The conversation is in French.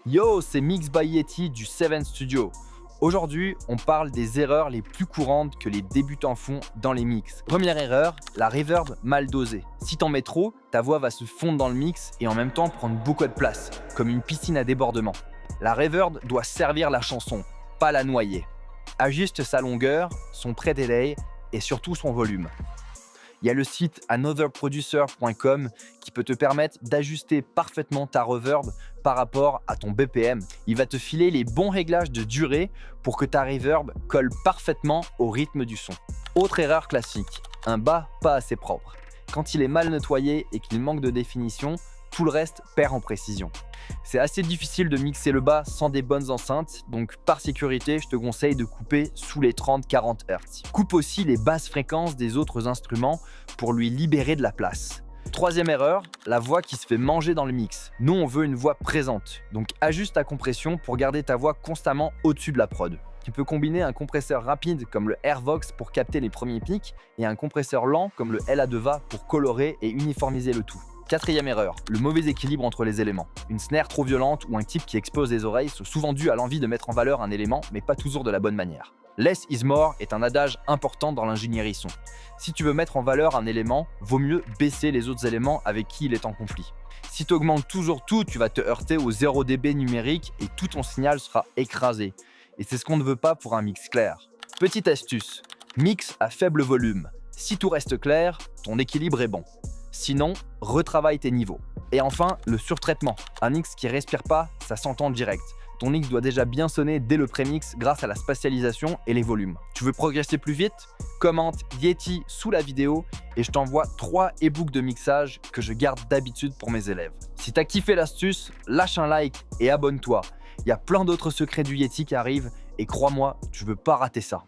Yo, c'est Mix by Yeti du Seven Studio. Aujourd'hui, on parle des erreurs les plus courantes que les débutants font dans les mix. Première erreur, la reverb mal dosée. Si t'en mets trop, ta voix va se fondre dans le mix et en même temps prendre beaucoup de place, comme une piscine à débordement. La reverb doit servir la chanson, pas la noyer. Ajuste sa longueur, son pré-delay et surtout son volume. Il y a le site anotherproducer.com qui peut te permettre d'ajuster parfaitement ta reverb par rapport à ton BPM. Il va te filer les bons réglages de durée pour que ta reverb colle parfaitement au rythme du son. Autre erreur classique, un bas pas assez propre. Quand il est mal nettoyé et qu'il manque de définition, tout le reste perd en précision. C'est assez difficile de mixer le bas sans des bonnes enceintes, donc par sécurité, je te conseille de couper sous les 30-40 Hz. Coupe aussi les basses fréquences des autres instruments pour lui libérer de la place. Troisième erreur, la voix qui se fait manger dans le mix. Nous, on veut une voix présente, donc ajuste ta compression pour garder ta voix constamment au-dessus de la prod. Tu peux combiner un compresseur rapide comme le Airvox pour capter les premiers pics et un compresseur lent comme le LA2VA pour colorer et uniformiser le tout. Quatrième erreur, le mauvais équilibre entre les éléments. Une snare trop violente ou un type qui explose les oreilles sont souvent dus à l'envie de mettre en valeur un élément, mais pas toujours de la bonne manière. Less is more est un adage important dans l'ingénierie son. Si tu veux mettre en valeur un élément, vaut mieux baisser les autres éléments avec qui il est en conflit. Si tu augmentes toujours tout, tu vas te heurter au 0 dB numérique et tout ton signal sera écrasé. Et c'est ce qu'on ne veut pas pour un mix clair. Petite astuce, mix à faible volume. Si tout reste clair, ton équilibre est bon. Sinon, retravaille tes niveaux. Et enfin, le surtraitement. Un mix qui respire pas, ça s'entend direct. Ton mix doit déjà bien sonner dès le prémix grâce à la spatialisation et les volumes. Tu veux progresser plus vite? Commente Yeti sous la vidéo et je t'envoie 3 e-books de mixage que je garde d'habitude pour mes élèves. Si t'as kiffé l'astuce, lâche un like et abonne-toi. Il y a plein d'autres secrets du Yeti qui arrivent et crois-moi, tu veux pas rater ça.